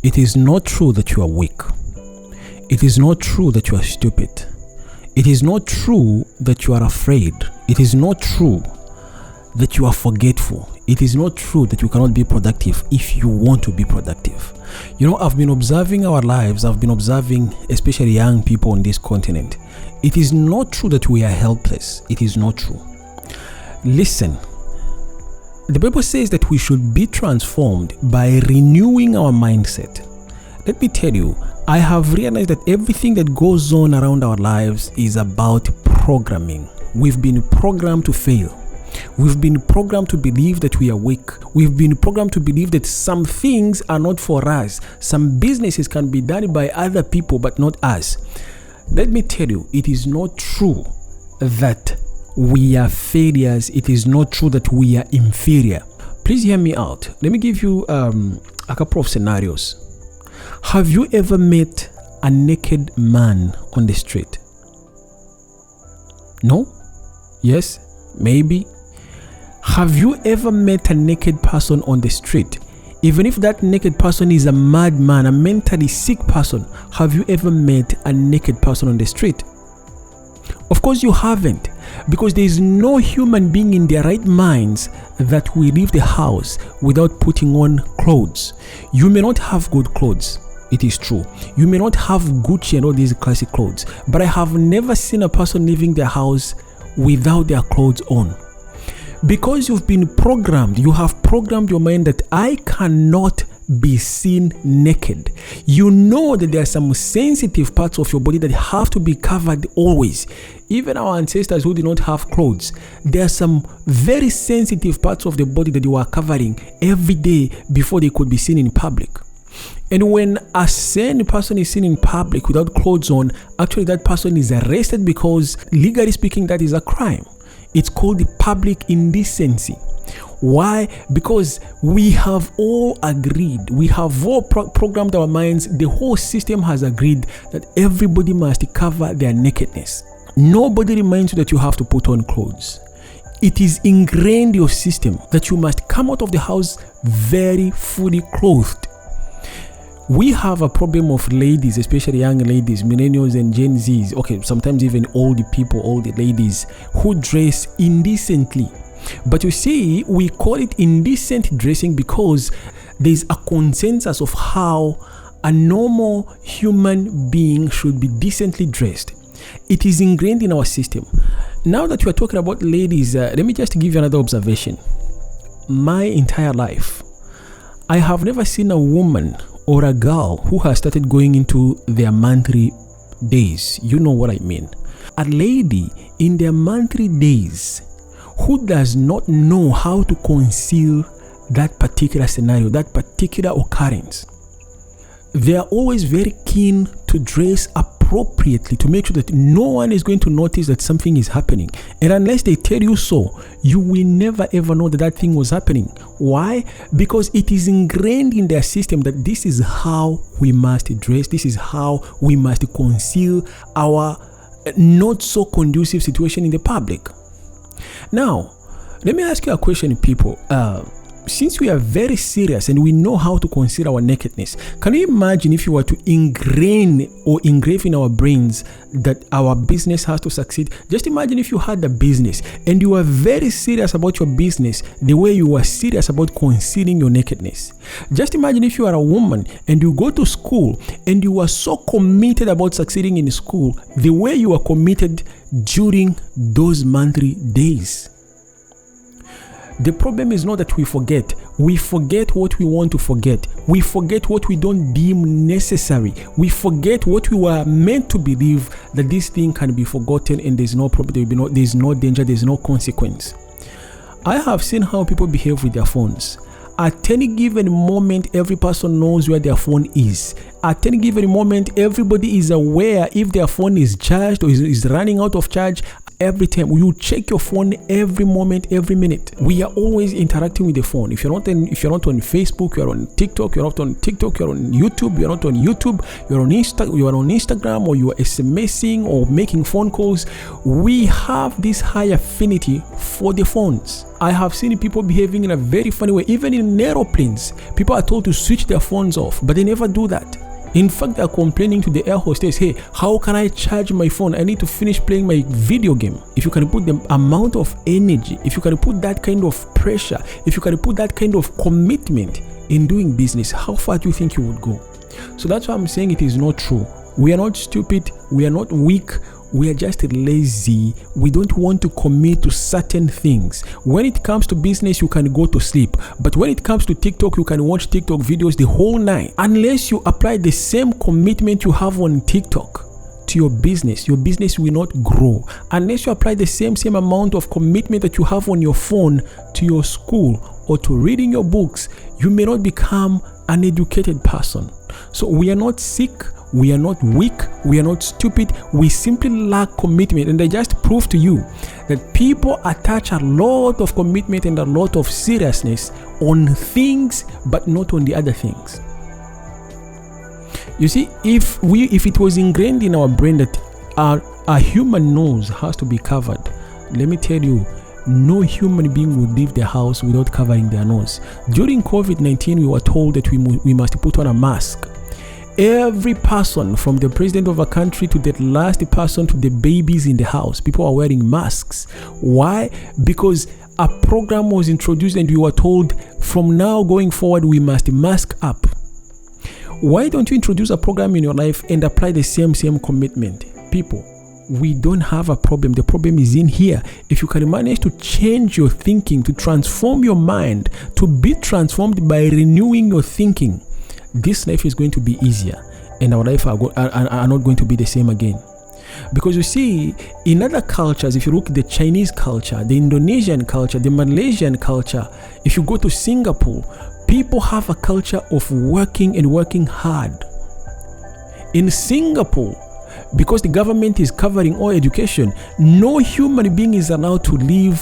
It is not true that you are weak. It is not true that you are stupid. It is not true that you are afraid. It is not true that you are forgetful. It is not true that you cannot be productive if you want to be productive. You know, I've been observing our lives. I've been observing especially young people on this continent. It is not true that we are helpless. It is not true. Listen, the Bible says that we should be transformed by renewing our mindset. Let me tell you, I have realized that everything that goes on around our lives is about programming. We've been programmed to fail. We've been programmed to believe that we are weak. We've been programmed to believe that some things are not for us. Some businesses can be done by other people, but not us. Let me tell you, it is not true that we are failures. It is not true that we are inferior. Please hear me out. Let me give you a couple of scenarios. Have you ever met a naked man on the street? No? Yes? Maybe? Have you ever met a naked person on the street? Even if that naked person is a madman, a mentally sick person, have you ever met a naked person on the street? Of course you haven't, because there is no human being in their right minds that will leave the house without putting on clothes. You may not have good clothes. It is true. You may not have Gucci and all these classic clothes, but I have never seen a person leaving their house without their clothes on. Because you've been programmed, you have programmed your mind that I cannot be seen naked. You know that there are some sensitive parts of your body that have to be covered always. Even our ancestors who did not have clothes, there are some very sensitive parts of the body that you are covering every day before they could be seen in public. And when a sane person is seen in public without clothes on, actually that person is arrested, because legally speaking that is a crime. It's called the public indecency. Why? Because we have all agreed, we have all programmed our minds, the whole system has agreed that everybody must cover their nakedness. Nobody reminds you that you have to put on clothes. It is ingrained in your system that you must come out of the house very fully clothed. We have a problem of ladies, especially young ladies, millennials and Gen Zs, okay, sometimes even older people, older ladies, who dress indecently. But you see, we call it indecent dressing because there's a consensus of how a normal human being should be decently dressed. It is ingrained in our system. Now that we are talking about ladies, let me just give you another observation. My entire life, I have never seen a woman or a girl who has started going into their monthly days. You know what I mean. A lady in their monthly days who does not know how to conceal that particular scenario, that particular occurrence. They are always very keen to dress appropriately to make sure that no one is going to notice that something is happening. And unless they tell you so, you will never ever know that that thing was happening. Why? Because it is ingrained in their system that this is how we must dress. This is how we must conceal our not so conducive situation in the public. Now, let me ask you a question, people. Since we are very serious and we know how to conceal our nakedness, can you imagine if you were to engrave in our brains that our business has to succeed? Just imagine if you had a business and you were very serious about your business the way you were serious about concealing your nakedness. Just imagine if you are a woman and you go to school and you are so committed about succeeding in school the way you are committed during those monthly days. The problem is not that we forget. We forget what we want to forget. We forget what we don't deem necessary. We forget what we were meant to believe, that this thing can be forgotten and there's no problem, there's no danger, there's no consequence. I have seen how people behave with their phones. At any given moment, every person knows where their phone is. At any given moment, everybody is aware if their phone is charged or is running out of charge. every time. You check your phone every moment, every minute. We are always interacting with the phone. If you're not on Facebook, you're on TikTok. You're not on TikTok. You're on YouTube. You're not on YouTube. You're on Instagram, or you are SMSing or making phone calls. We have this high affinity for the phones. I have seen people behaving in a very funny way. Even in aeroplanes, people are told to switch their phones off, but they never do that. In fact, they're complaining to the air hostess, hey, how can I charge my phone? I need to finish playing my video game. If you can put the amount of energy, if you can put that kind of pressure, if you can put that kind of commitment in doing business, how far do you think you would go? So that's why I'm saying it is not true. We are not stupid. We are not weak. We are just lazy. We don't want to commit to certain things. When it comes to business, you can go to sleep. But when it comes to TikTok, you can watch TikTok videos the whole night. Unless you apply the same commitment you have on TikTok to your business will not grow. Unless you apply the same amount of commitment that you have on your phone to your school or to reading your books, you may not become an educated person. So we are not sick. We are not weak, we are not stupid, we simply lack commitment. And I just prove to you that people attach a lot of commitment and a lot of seriousness on things, but not on the other things. You see, if it was ingrained in our brain that our human nose has to be covered, let me tell you, no human being would leave their house without covering their nose. During COVID-19, we were told that we must put on a mask. Every person, from the president of a country to the last person to the babies in the house, people are wearing masks. Why? Because a program was introduced and we were told from now going forward we must mask up. Why don't you introduce a program in your life and apply the same commitment? People, we don't have a problem. The problem is in here. If you can manage to change your thinking, to transform your mind, to be transformed by renewing your thinking, this life is going to be easier, and our life are not going to be the same again. Because you see, in other cultures, if you look at the Chinese culture, the Indonesian culture, the Malaysian culture, if you go to Singapore, people have a culture of working hard. In Singapore, because the government is covering all education, no human being is allowed to leave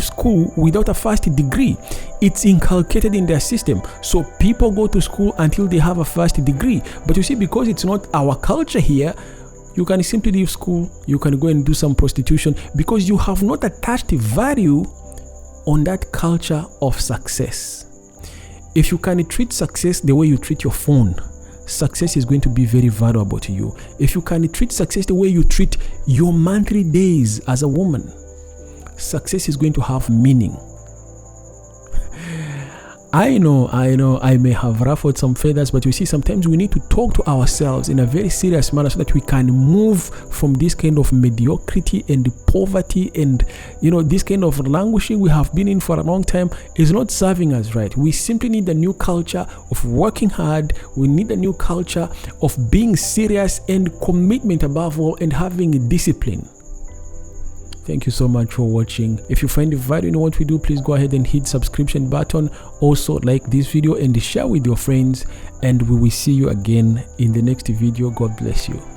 school without a first degree. It's inculcated in their system. So people go to school until they have a first degree. But you see, because it's not our culture here, you can simply leave school, you can go and do some prostitution, because you have not attached value on that culture of success. If you can treat success the way you treat your phone, success is going to be very valuable to you. If you can treat success the way you treat your monthly days as a woman, success is going to have meaning. I know, I may have ruffled some feathers, but you see, sometimes we need to talk to ourselves in a very serious manner so that we can move from this kind of mediocrity and poverty and, this kind of languishing we have been in for a long time is not serving us right. We simply need a new culture of working hard. We need a new culture of being serious and commitment above all, and having discipline. Thank you so much for watching. If you find the value in what we do, please go ahead and hit subscription button. Also like this video and share with your friends, and we will see you again in the next video. God bless you.